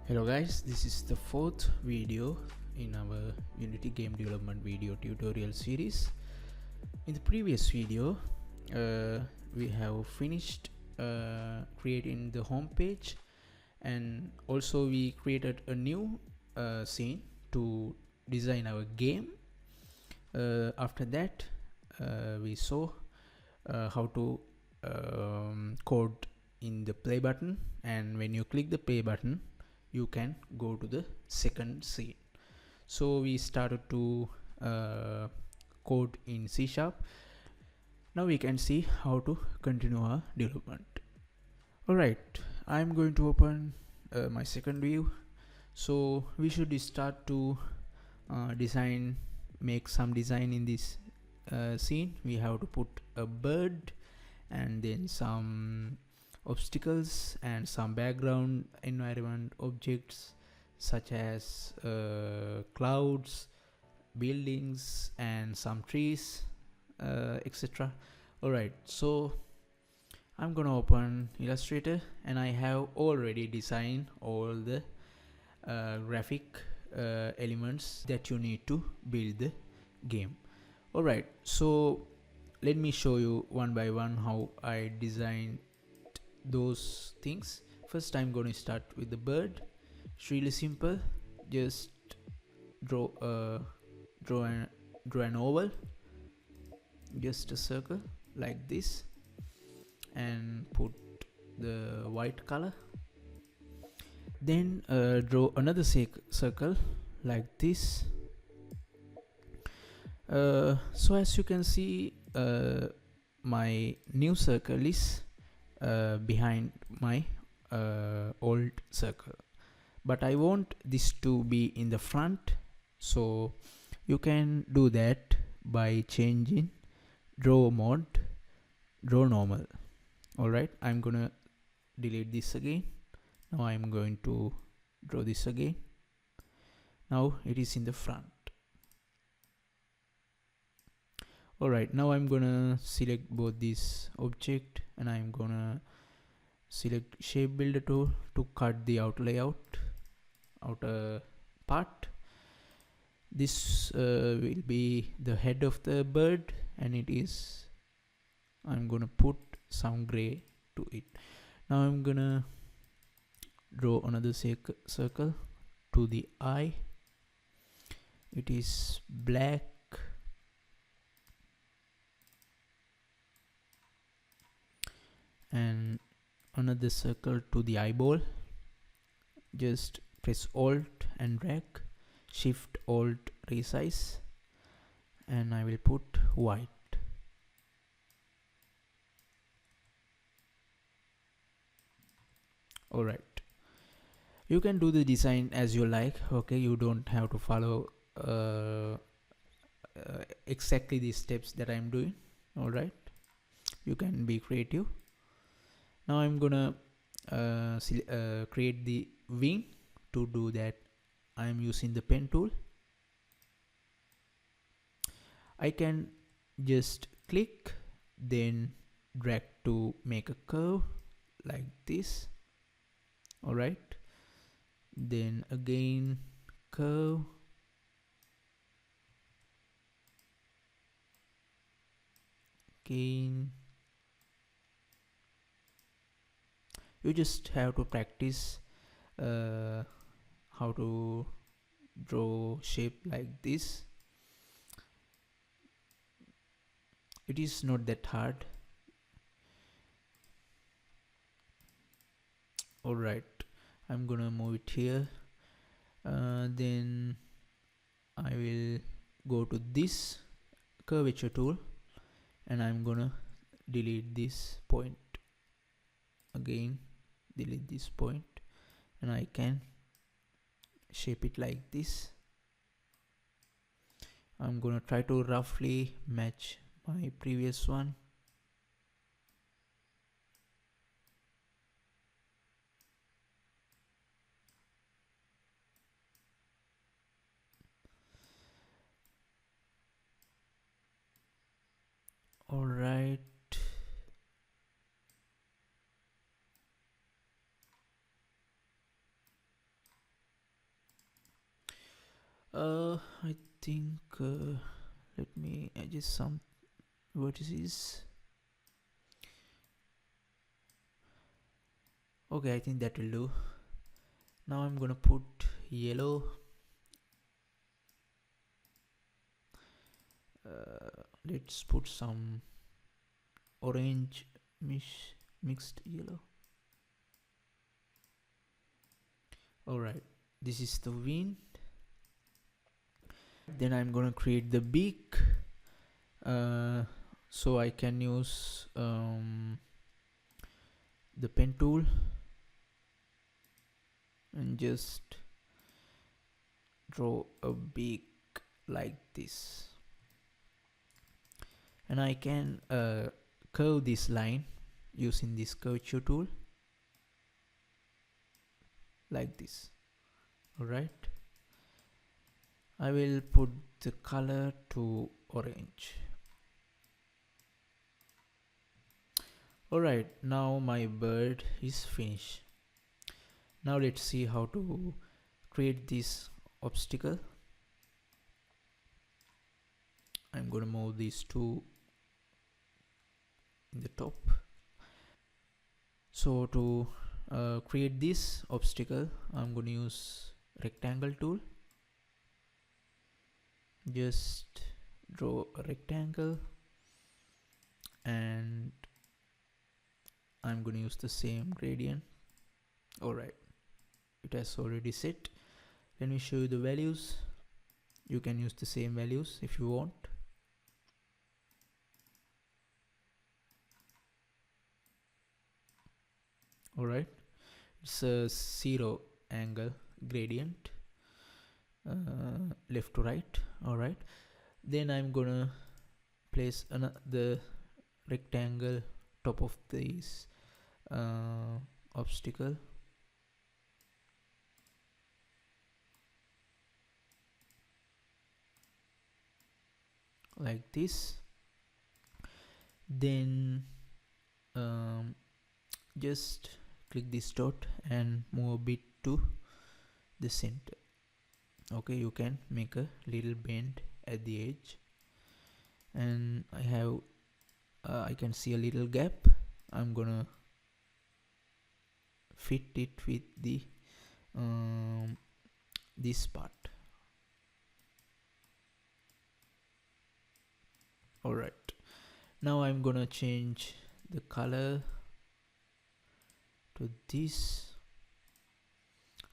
Hello guys, this is the fourth video in our Unity game development video tutorial series. In the previous video, we have finished creating the home page, and also we created a new scene to design our game. After that, we saw how to code in the play button, and when you click the play button you can go to the second scene. So we started to code in C#. Now we can see how to continue our development. Alright, I'm going to open my second view. So we should start to make some design in this scene. We have to put a bird and then some obstacles and some background environment objects such as clouds, buildings and some trees, etc. Alright, so I'm gonna open Illustrator, and I have already designed all the graphic elements that you need to build the game. Alright, so let me show you one by one how I designed those things. First, I'm going to start with the bird. It's really simple. Just draw an oval, just a circle like this, and put the white color. Then draw another circle like this. So as you can see, my new circle is behind my old circle, but I want this to be in the front. So you can do that by changing draw mode, draw normal. Alright, I'm gonna delete this again. Now I'm going to draw this again. Now it is in the front. Alright, now I'm gonna select both this object, and I'm gonna select shape builder tool to cut the outer part. This will be the head of the bird, and I'm gonna put some gray to it. Now I'm gonna draw another circle to the eye. It is black. And another circle to the eyeball. Just press Alt and drag, Shift Alt resize, and I will put white. Alright, you can do the design as you like. Okay, you don't have to follow exactly the steps that I'm doing. Alright, you can be creative. Now I'm gonna create the wing. To do that, I'm using the pen tool. I can just click, then drag to make a curve like this. Alright, then again curve, again. You just have to practice how to draw shape like this. It is not that hard. Alright, I'm gonna move it here. Then I will go to this curvature tool, and I'm gonna delete this point. Again, delete this point, and I can shape it like this. I'm gonna try to roughly match my previous one. Alright, I think let me adjust some vertices. Okay, I think that will do. Now I'm gonna put yellow. Let's put some orange mixed yellow. Alright, this is the wind. Then I'm gonna create the beak. So I can use the pen tool and just draw a beak like this, and I can curve this line using this curvature tool like this. Alright, I will put the color to orange. Alright, now my bird is finished. Now let's see how to create this obstacle. I'm gonna move these two in the top. So to create this obstacle, I'm gonna use rectangle tool. Just draw a rectangle, and I'm gonna use the same gradient. Alright, it has already set. Let me show you the values. You can use the same values if you want. Alright, it's a 0 angle gradient, left to right. Alright, then I'm gonna place the rectangle top of this obstacle like this. Then just click this dot and move a bit to the center. Okay, you can make a little bend at the edge, and I can see a little gap. I'm gonna fit it with the this part. Alright, now I'm gonna change the color to this.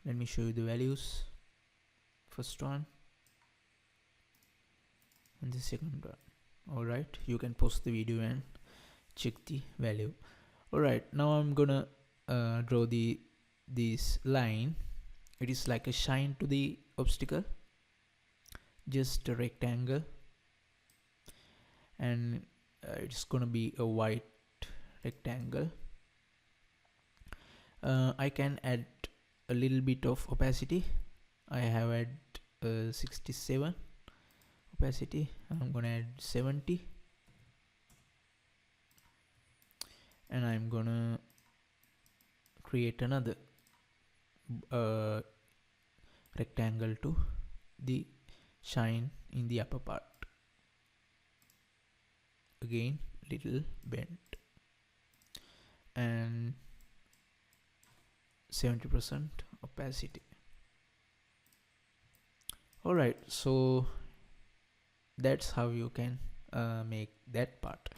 Let me show you the values. First one and the second one. Alright, you can pause the video and check the value. Alright, now I'm gonna draw this line. It is like a shine to the obstacle, just a rectangle, and it's gonna be a white rectangle. I can add a little bit of opacity. I have add 67 opacity. I'm gonna add 70, and I'm gonna create another rectangle to the shine in the upper part. Again, little bend, and 70% opacity. Alright, so that's how you can make that part.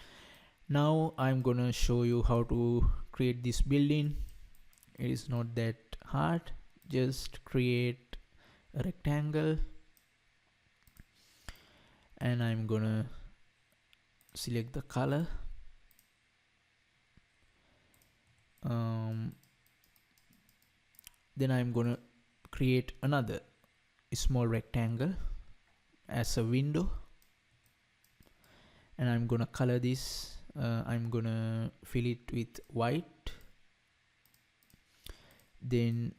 Now I'm gonna show you how to create this building. It is not that hard. Just create a rectangle, and I'm gonna select the color. Then I'm gonna create another small rectangle as a window, and I'm gonna color this. I'm gonna fill it with white, then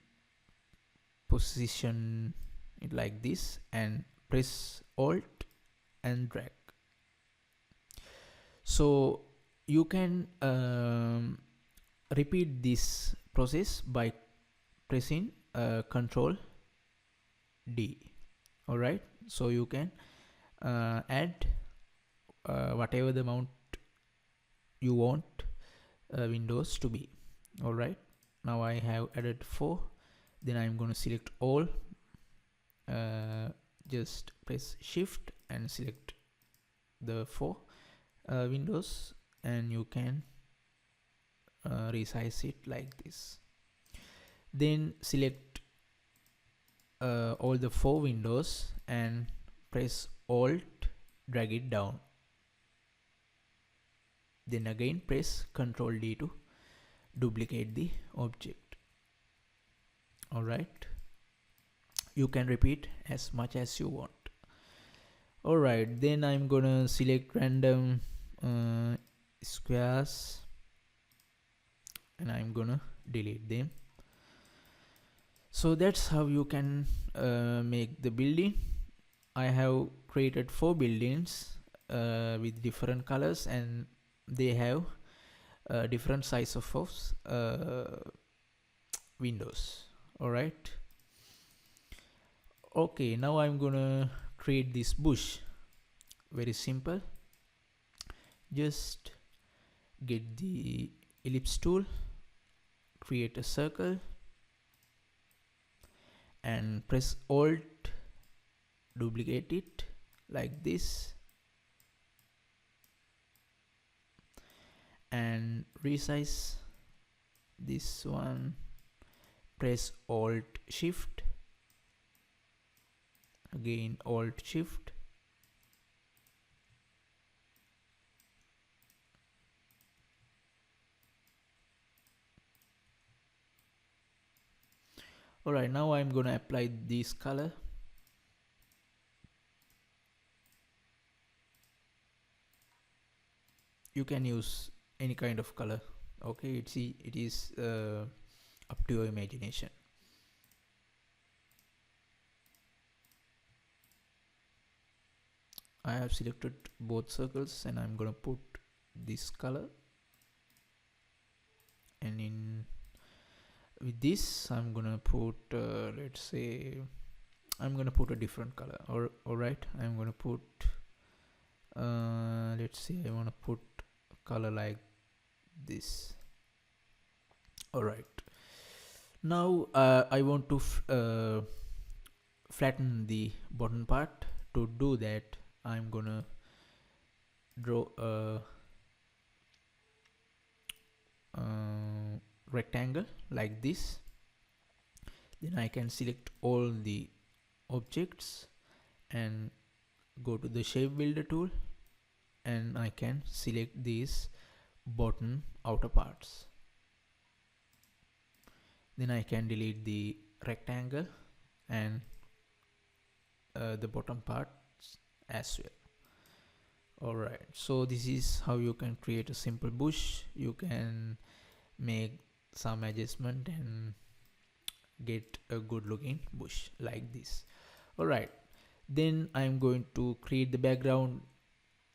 position it like this and press Alt and drag. So you can repeat this process by pressing Ctrl D. All right, so you can add whatever the amount you want windows to be. All right, now I have added 4. Then I'm going to select all, just press shift and select the 4 windows, and you can resize it like this. Then select all the 4 windows and press alt, drag it down. Then again press Ctrl D to duplicate the object. Alright, you can repeat as much as you want. Alright, then I'm gonna select random squares and I'm gonna delete them. So that's how you can make the building. I have created 4 buildings with different colors, and they have different size of windows. Alright, okay, now I'm gonna create this bush. Very simple. Just get the ellipse tool, create a circle and press alt, duplicate it like this and resize this one. Press alt shift, again alt shift, alright, now I'm gonna apply this color. You can use any kind of color. Okay, it is up to your imagination. I have selected both circles and I'm gonna put this color, and in with this I'm gonna put let's say I'm gonna put a different color. Or alright, I'm gonna put let's say I want to put color like this. Alright, now I want to flatten the bottom part. To do that, I'm gonna draw a rectangle like this. Then I can select all the objects and go to the shape builder tool, and I can select these bottom outer parts. Then I can delete the rectangle and the bottom parts as well. Alright, so this is how you can create a simple bush. You can make some adjustment and get a good looking bush like this. Alright, then I'm going to create the background.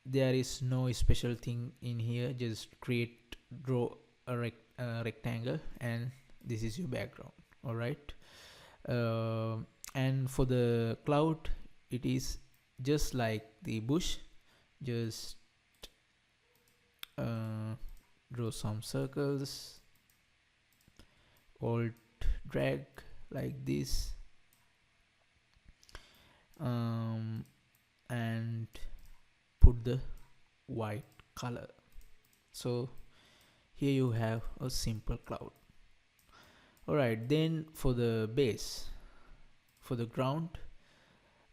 There is no special thing in here, just draw a rectangle and this is your background. Alright, and for the cloud, it is just like the bush. Just draw some circles, alt drag like this, and put the white color. So here you have a simple cloud. Alright, then for the base, for the ground,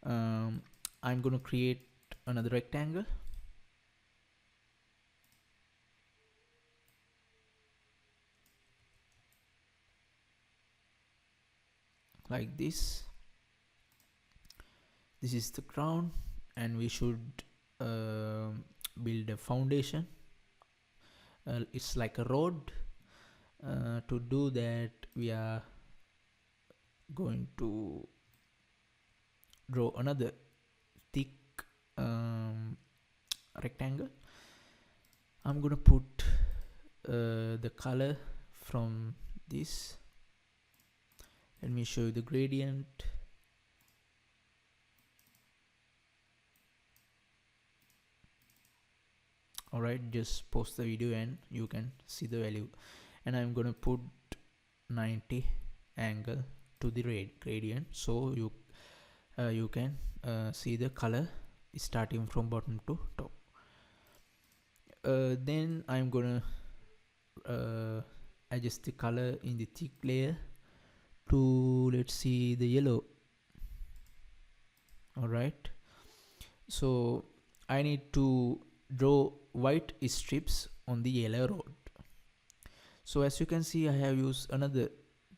I'm going to create another rectangle like this. This is the ground, and we should build a foundation. It's like a road. To do that, we are going to draw another thick rectangle. I'm gonna put the color from this. Let me show you the gradient. Alright, just pause the video and you can see the value. And I'm gonna put 90 angle to the gradient, so you can see the color starting from bottom to top. Then I'm gonna adjust the color in the thick layer to, let's see, the yellow. Alright, so I need to draw white strips on the yellow road. So as you can see, I have used another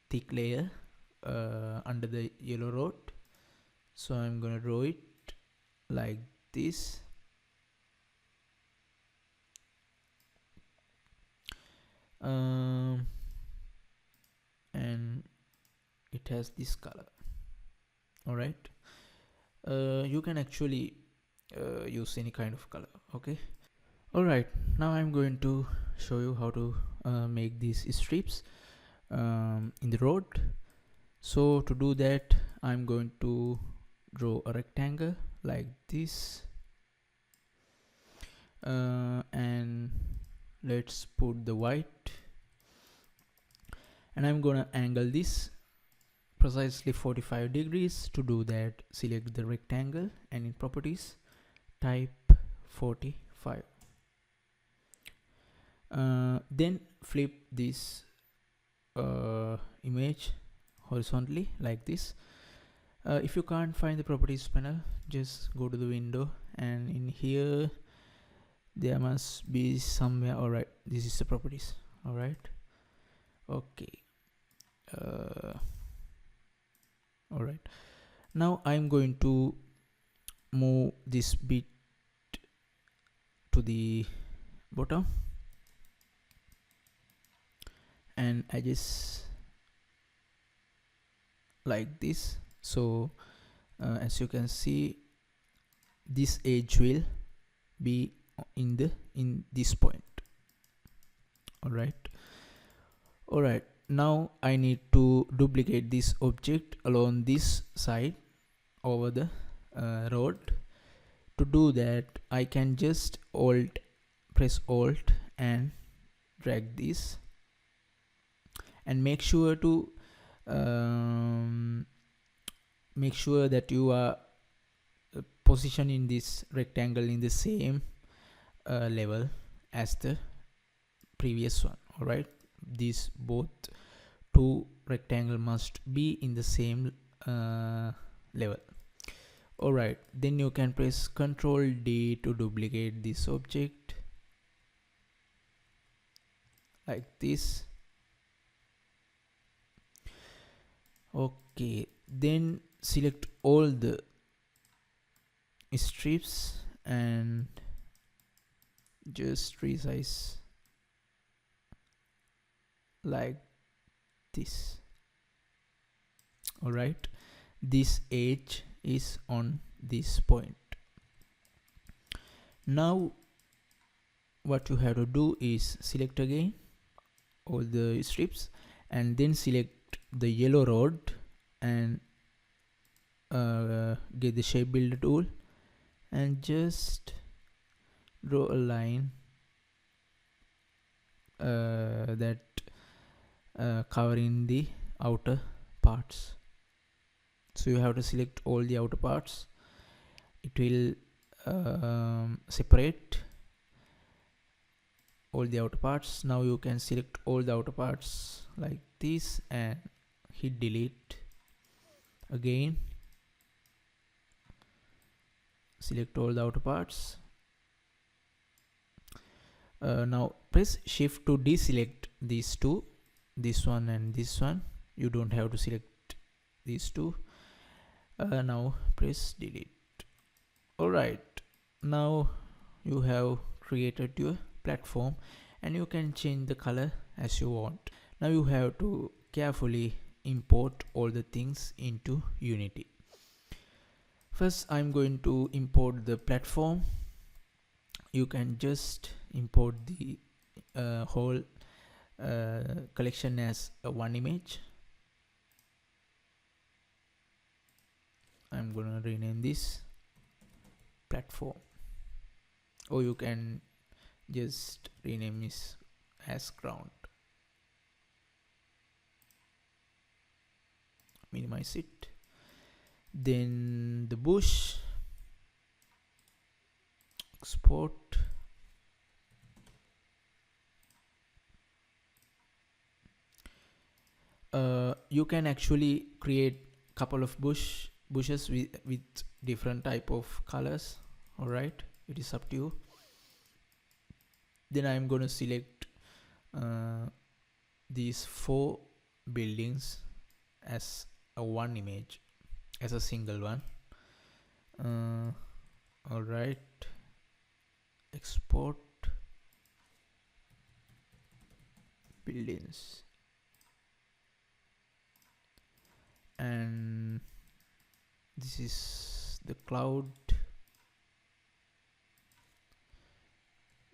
thick layer under the yellow road. So I'm gonna draw it like this. And it has this color. Alright, you can actually use any kind of color. Okay. Alright, now I'm going to show you how to make these strips in the road. So to do that, I'm going to draw a rectangle like this, and let's put the white, and I'm gonna angle this precisely 45 degrees. To do that, select the rectangle and in properties type 45. Then flip this image horizontally like this. If you can't find the properties panel, just go to the window, and in here there must be somewhere. Alright, this is the properties. Alright, okay. Alright, now I'm going to move this bit to the bottom and adjust like this. So as you can see, this edge will be in this point. Alright, now I need to duplicate this object along this side over the road. To do that, I can just press Alt and drag this, and make sure that you are positioning this rectangle in the same level as the previous one. Alright, these both two rectangle must be in the same level. Alright, then you can press Ctrl D to duplicate this object like this. Okay, then select all the strips and just resize like this. Alright, this edge is on this point. Now what you have to do is select again all the strips, and then select the yellow rod and get the shape builder tool and just draw a line that covering the outer parts. So you have to select all the outer parts. It will separate all the outer parts. Now you can select all the outer parts like this and hit delete again. Select all the outer parts. Now press shift to deselect these two, this one and this one. You don't have to select these two. Now press delete. Alright, now you have created your platform, and you can change the color as you want. Now you have to carefully import all the things into Unity. First, I'm going to import the platform. You can just import the whole collection as one image. I'm gonna rename this platform, or you can just rename this as ground. Minimize it. Then the bush, export. You can actually create couple of bushes with different type of colors. All right, it is up to you. Then I'm going to select these 4 buildings as a one image, as a single one. All right, export buildings, and this is the cloud,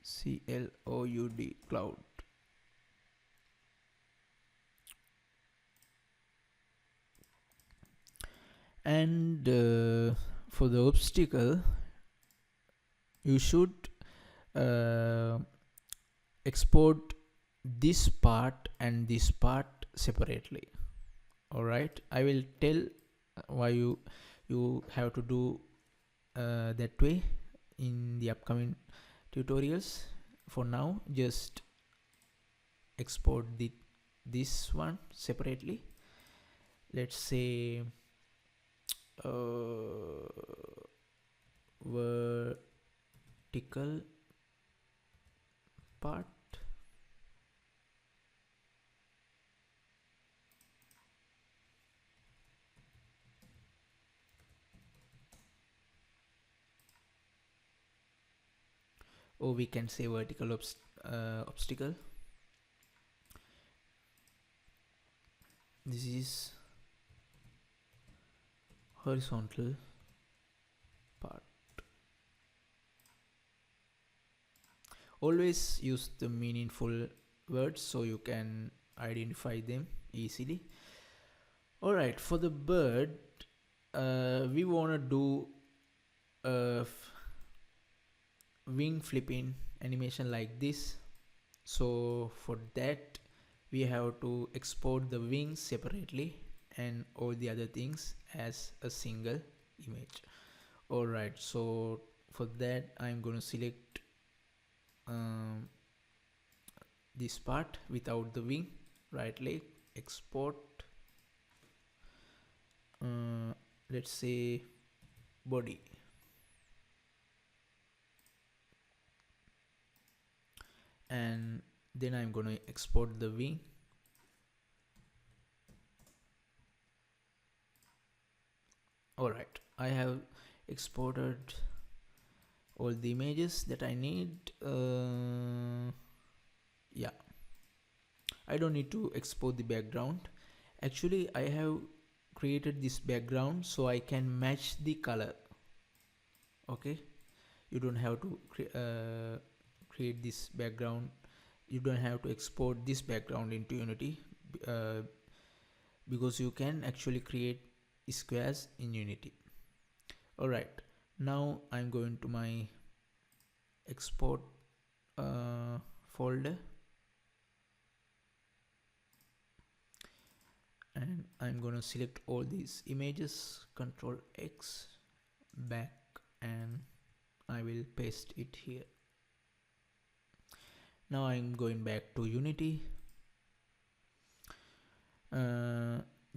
CLOUD, cloud. And for the obstacle, you should export this part and this part separately. All right, I will tell why you have to do that way in the upcoming tutorials. For now, just export this one separately. Let's say vertical part, or we can say vertical obstacle. This is horizontal part. Always use the meaningful words so you can identify them easily. All right, for the bird, we want to do a wing flipping animation like this. So for that, we have to export the wings separately and all the other things as a single image. All right, so for that, I'm going to select this part without the wing, right click, export, let's say body, and then I'm going to export the wing. All right, I have exported all the images that I need. Yeah, I don't need to export the background. Actually, I have created this background so I can match the color. Okay, you don't have to create this background. You don't have to export this background into Unity because you can actually create squares in Unity. All right, now I'm going to my export folder, and I'm going to select all these images, Control X, back, and I will paste it here. Now I'm going back to Unity.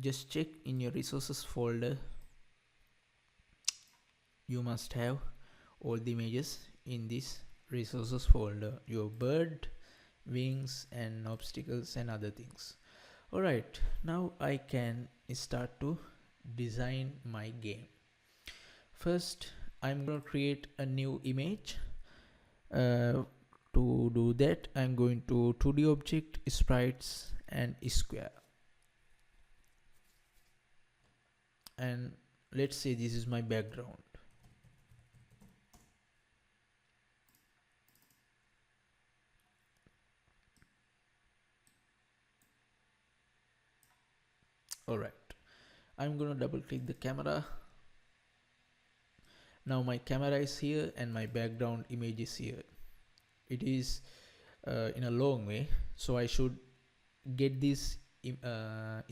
Just check in your resources folder. You must have all the images in this resources folder, your bird, wings, and obstacles and other things. All right, now I can start to design my game. First, I'm going to create a new image. To do that, I'm going to 2D object, sprites, and square. And let's say this is my background. All right, I'm going to double click the camera. Now my camera is here and my background image is here. it is in a long way, so I should get this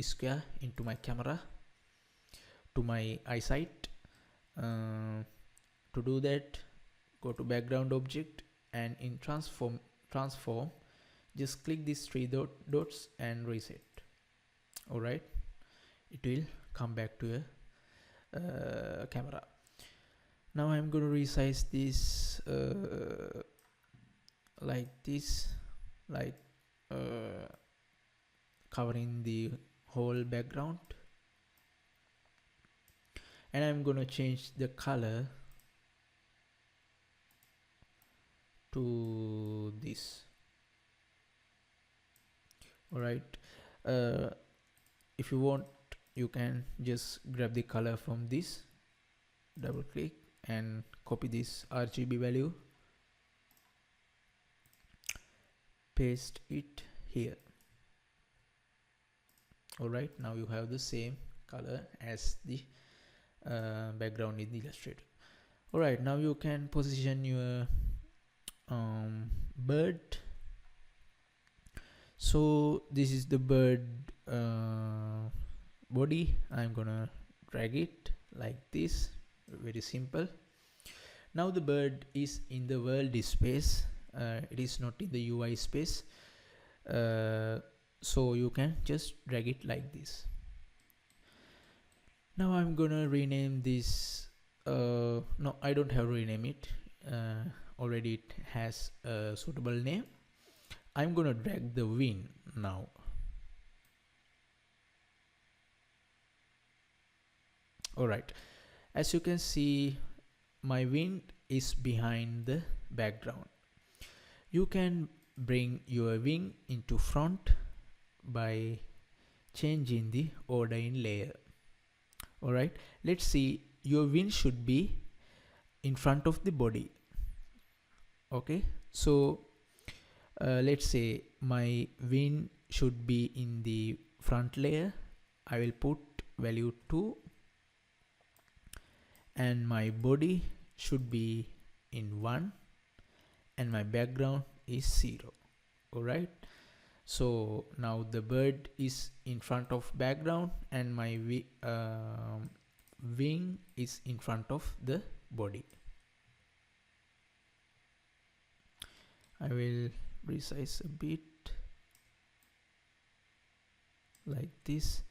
square into my camera, to my eyesight. To do that, go to background object, and in transform just click these three dots and reset. Alright, it will come back to a camera. Now I'm going to resize this like this, like covering the whole background, and I'm going to change the color to this. Alright, if you want, you can just grab the color from this, double click and copy this RGB value, paste it here. Alright, now you have the same color as the background in the Illustrator. Alright, now you can position your bird. So this is the bird body. I'm gonna drag it like this, very simple. Now the bird is in the world space, it is not in the UI space, so you can just drag it like this. Now I'm gonna rename this, no, I don't have to rename it, already it has a suitable name. I'm gonna drag the wing now. Alright, as you can see, my wing is behind the background. You can bring your wing into front by changing the order in layer. Alright, let's see, your wing should be in front of the body. Okay, so let's say my wing should be in the front layer. I will put value 2, and my body should be in 1, and my background is 0. Alright, so now the bird is in front of background, and my wing is in front of the body. I will resize a bit like this.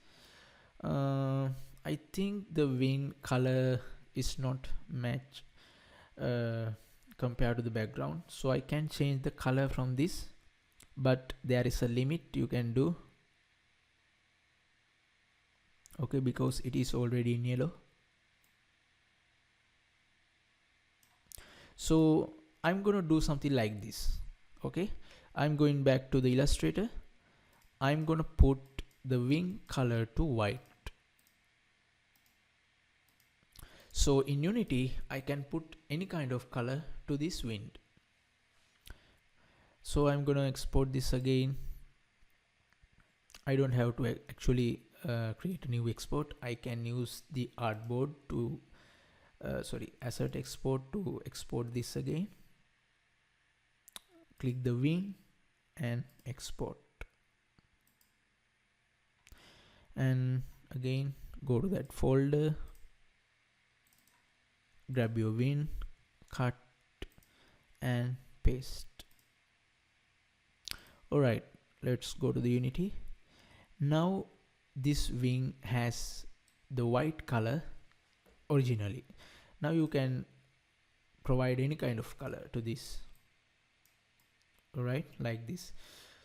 I think the wing color is not match compared to the background, so I can change the color from this, but there is a limit you can do. Okay, because it is already in yellow. So I'm gonna do something like this. Okay, I'm going back to the Illustrator. I'm gonna put the wing color to white. So in Unity, I can put any kind of color to this wing. So I'm gonna export this again. I don't have to actually create a new export. I can use the artboard to asset export to export this again. Click the wing and export, and again go to that folder, grab your wing, cut and paste. Alright, let's go to the Unity. Now this wing has the white color originally. Now you can provide any kind of color to this. Alright, like this.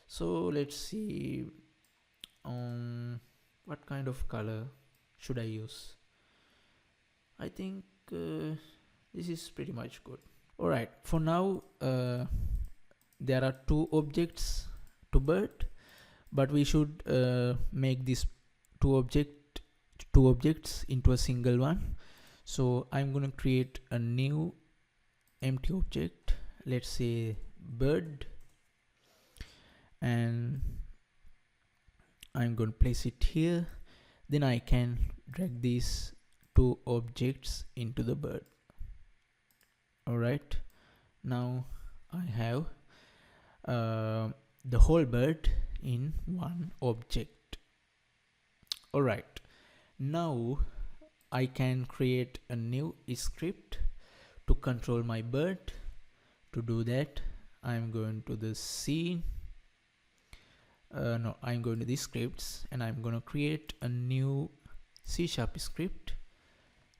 So let's see what kind of color should I use. I think this is pretty much good. Alright, for now there are 2 objects to bird, but we should make this two objects into a single one. So I'm going to create a new empty object, let's say bird, and I'm going to place it here. Then I can drag these 2 objects into the bird. Alright, now I have the whole bird in one object. Alright, now I can create a new script to control my bird. To do that, I'm going to the scene. I'm going to the scripts and I'm going to create a new C# script.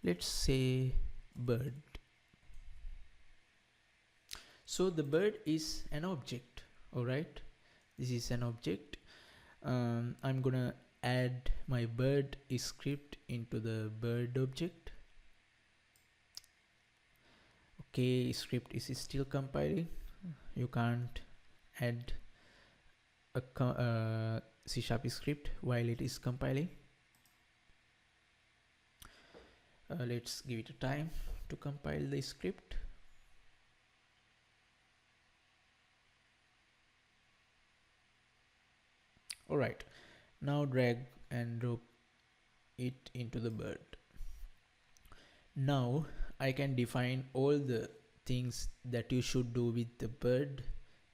Let's say bird. So the bird is an object. Alright, this is an object. I'm gonna add my bird script into the bird object. Okay, script is still compiling. You can't add a C# script while it is compiling. Let's give it a time to compile the script. Alright, now drag and drop it into the bird. Now I can define all the things that you should do with the bird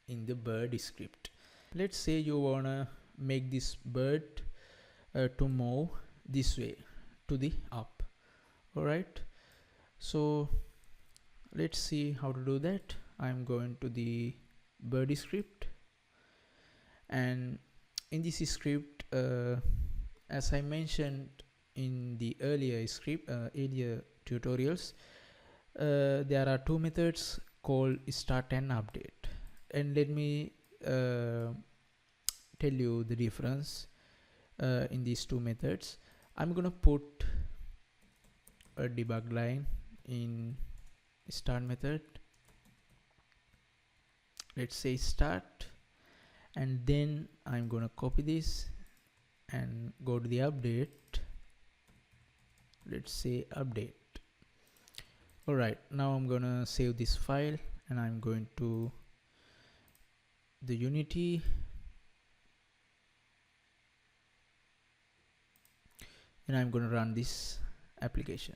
in the bird script. Let's say you wanna make this bird to move this way to the up. Alright, so let's see how to do that. I'm going to the bird script, and in this script, as I mentioned in the earlier tutorials, there are two methods called start and update, and let me tell you the difference in these two methods. I'm gonna put a debug line in start method. Let's say start, and then I'm gonna copy this and go to the update. Let's say update. Alright, now I'm gonna save this file and I'm going to the Unity, and I'm gonna run this application.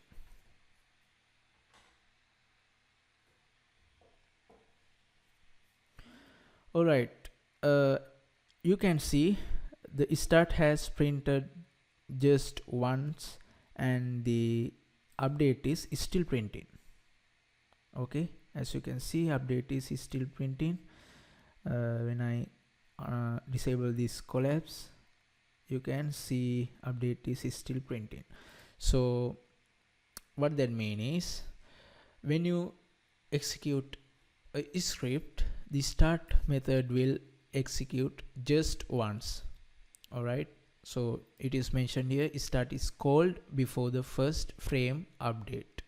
Alright, you can see the start has printed just once and the update is still printing. Okay, as you can see, update is still printing. When I disable this collapse, you can see update is still printing. So what that means is, when you execute a script, the start method will execute just once. Alright, so it is mentioned here, start is called before the first frame update.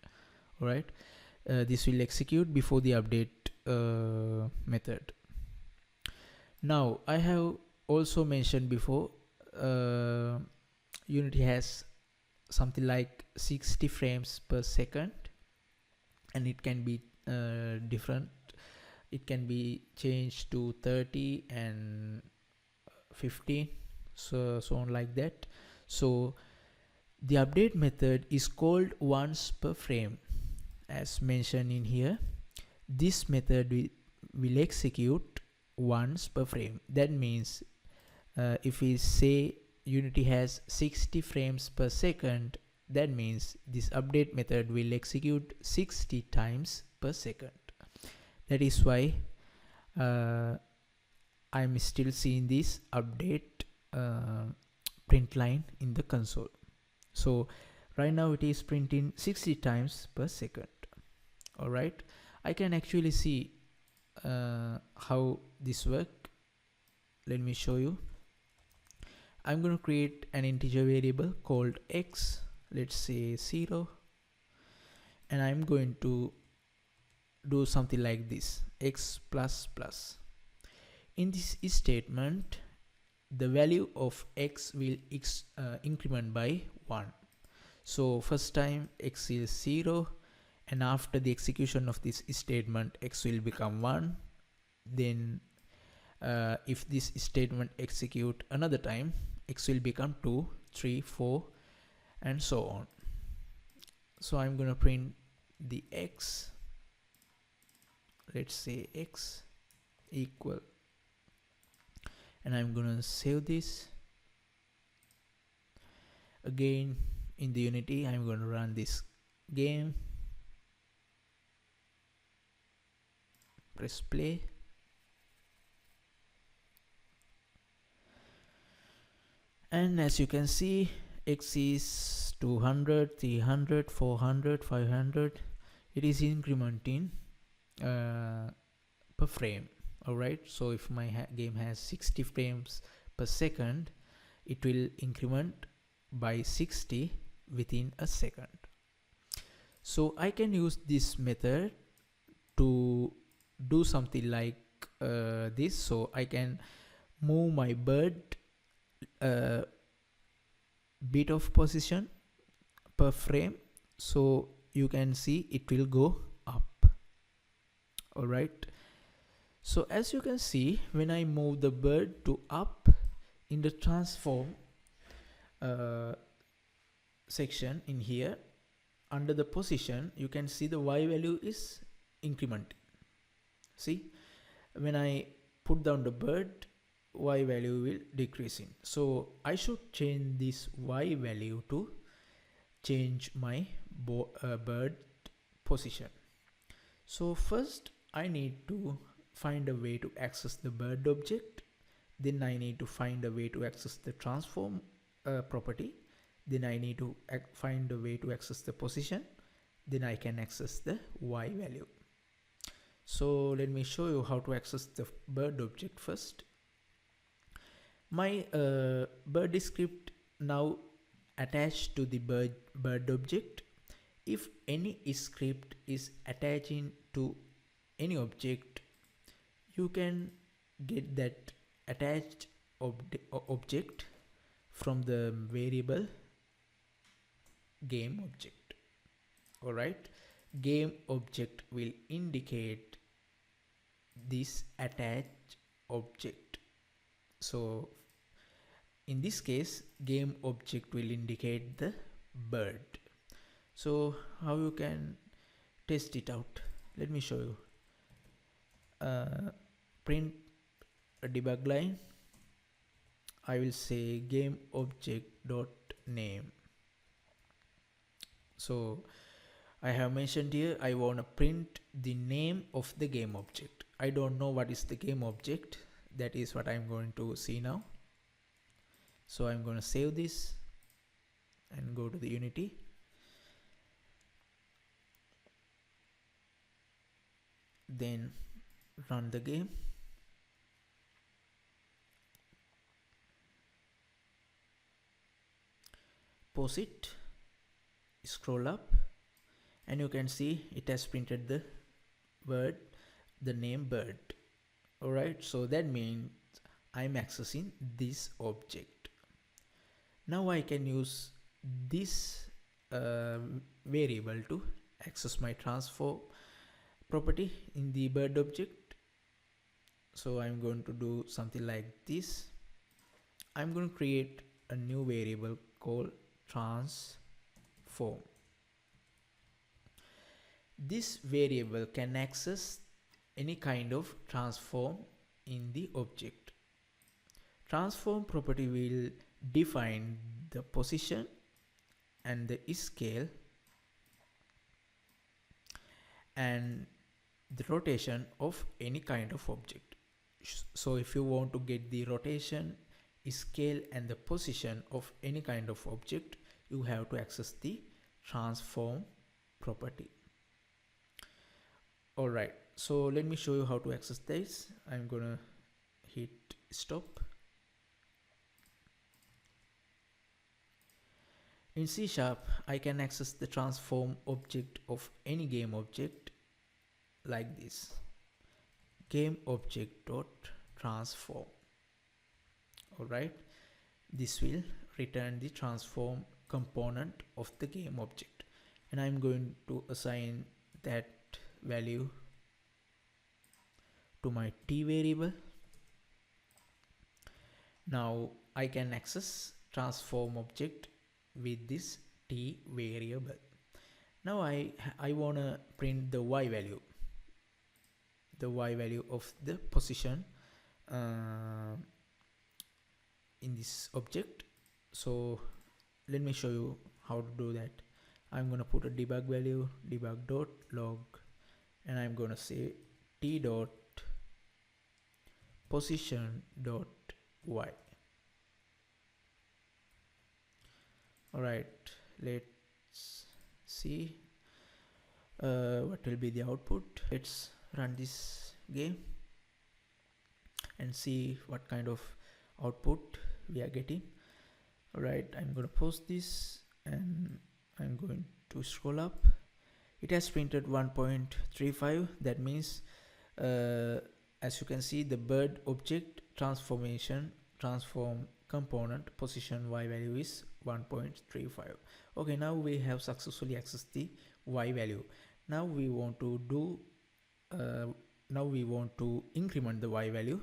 Alright, this will execute before the update method. Now I have also mentioned before, Unity has something like 60 frames per second, and it can be different. It can be changed to 30 and 15, so on like that. So the update method is called once per frame, as mentioned in here. This method will execute once per frame. That means if we say Unity has 60 frames per second, that means this update method will execute 60 times per second. That is why I'm still seeing this update print line in the console. So right now it is printing 60 times per second. Alright, I can actually see how this works. Let me show you. I'm going to create an integer variable called x, let's say 0, and I'm going to do something like this, x plus plus. In this statement, the value of x will increment by 1. So first time x is 0, and after the execution of this statement, x will become 1. Then if this statement execute another time, x will become 2, 3, 4, and so on. So I'm going to print the x. Let's say x equal and I'm gonna save this. Again, in the Unity, I'm gonna run this game, press play. And as you can see, X is 200, 300, 400, 500. It is incrementing per frame. Alright, so if my game has 60 frames per second, it will increment by 60 within a second. So I can use this method to do something like this. So I can move my bird bit of position per frame, so you can see it will go up. All right, so as you can see, when I move the bird to up in the transform section in here, under the position, you can see the Y value is incrementing. See, when I put down the bird, Y value will decreasing. So I should change this Y value to change my bird position. So first I need to find a way to access the bird object. Then I need to find a way to access the transform property. Then I need to find a way to access the position. Then I can access the Y value. So let me show you how to access the bird object first. My bird script now attached to the bird object. If any script is attaching to any object, you can get that attached object from the variable game object. Alright, game object will indicate this attached object. So in this case, game object will indicate the bird. So how you can test it out? Let me show you. Print a debug line. I will say game object dot name. So I have mentioned here I want to print the name of the game object. I don't know what is the game object. That is what I'm going to see now. So I'm going to save this and go to the Unity. Then run the game. Pause it, scroll up, and you can see it has printed the word, the name bird. Alright, so that means I'm accessing this object. Now I can use this variable to access my transform property in the bird object. So I'm going to do something like this. I'm going to create a new variable called transform. This variable can access any kind of transform in the object. Transform property will define the position and the scale and the rotation of any kind of object. So if you want to get the rotation, scale and the position of any kind of object, you have to access the transform property. Alright, so let me show you how to access this. I'm gonna hit stop. In C#, I can access the transform object of any game object like this. Game object dot transform. Alright, this will return the transform component of the game object, and I'm going to assign that value to my t variable. Now I can access transform object with this t variable. Now I want to print the y value, of the position in this object. So let me show you how to do that. I'm gonna put a debug value, debug dot log, and I'm gonna say t dot position dot y. Alright, let's see what will be the output. Let's run this game and see what kind of output we are getting. Alright, I'm going to post this and I'm going to scroll up. It has printed 1.35. that means as you can see, the bird object transform component position y value is 1.35. okay, now we have successfully accessed the y value. Now we want to do increment the y value,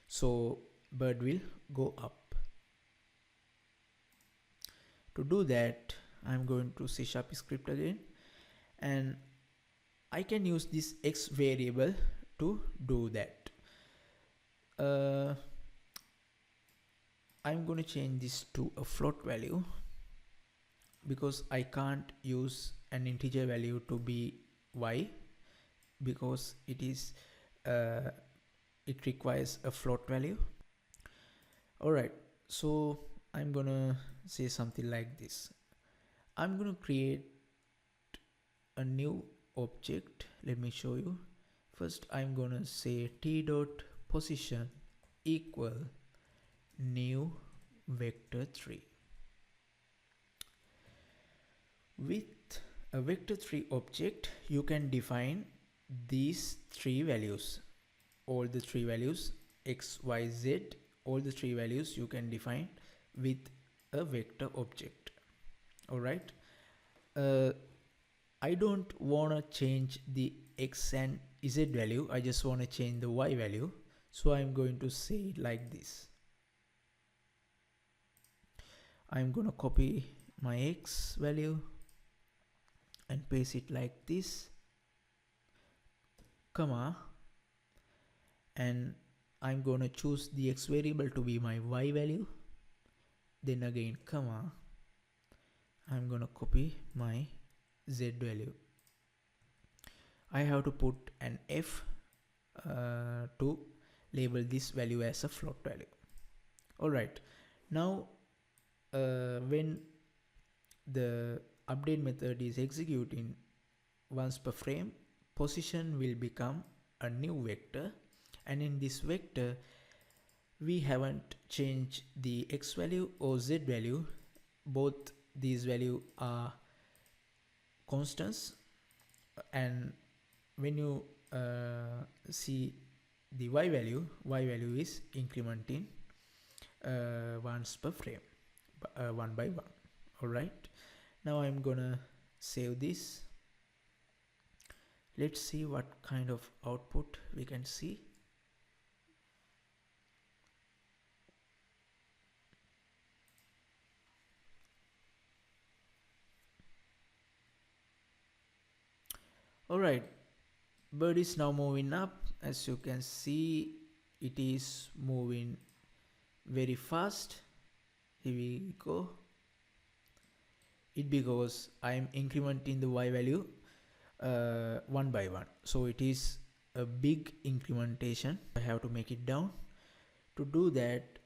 so bird will go up. To do that, I'm going to C# script again, and I can use this x variable to do that. I'm going to change this to a float value because I can't use an integer value to be y, because it requires a float value. Alright, so I'm gonna say something like this. I'm gonna create a new object. Let me show you. First, I'm gonna say t dot position equal new vector 3. With a vector 3 object, you can define these three values, all the three values x, y, z, all the three values you can define with a vector object. Alright, I don't want to change the x and z value, I just want to change the y value. So I'm going to say it like this. I'm going to copy my x value and paste it like this, comma, and I'm going to choose the x variable to be my y value, then again comma, I'm going to copy my z value. I have to put an f to label this value as a float value. Alright, now when the update method is executing once per frame, position will become a new vector, and in this vector we haven't changed the x value or z value. Both these values are constants, and when you see the y value is incrementing once per frame, one by one. Alright, now I'm gonna save this. Let's see what kind of output we can see. Alright, bird is now moving up. As you can see, it is moving very fast. Here we go. It because I am incrementing the y value one by one, so it is a big incrementation. I have to make it down. To do that,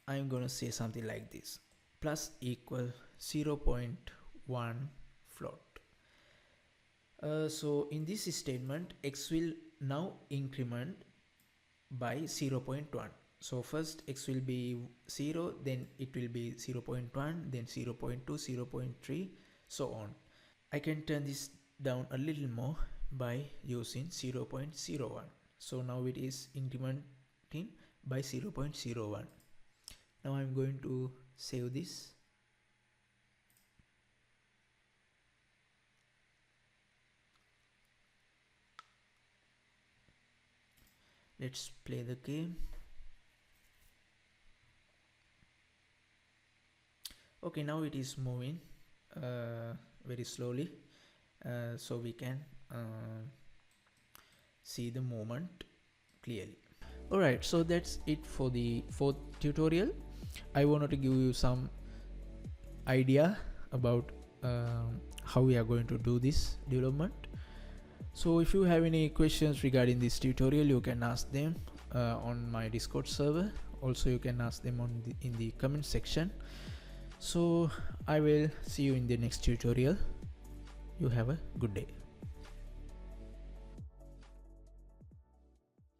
I'm gonna say something like this: plus equal 0.1 float. So in this statement, x will now increment by 0.1. So first x will be 0, then it will be 0.1, then 0.2, 0.3, so on. I can turn this down a little more by using 0.01. So now it is incrementing by 0.01. Now I'm going to save this. Let's play the game. Okay, now it is moving very slowly, so we can see the movement clearly. Alright, so that's it for the fourth tutorial. I wanted to give you some idea about how we are going to do this development. So if you have any questions regarding this tutorial, you can ask them on my Discord server. Also you can ask them in the comment section. So I will see you in the next tutorial. You have a good day.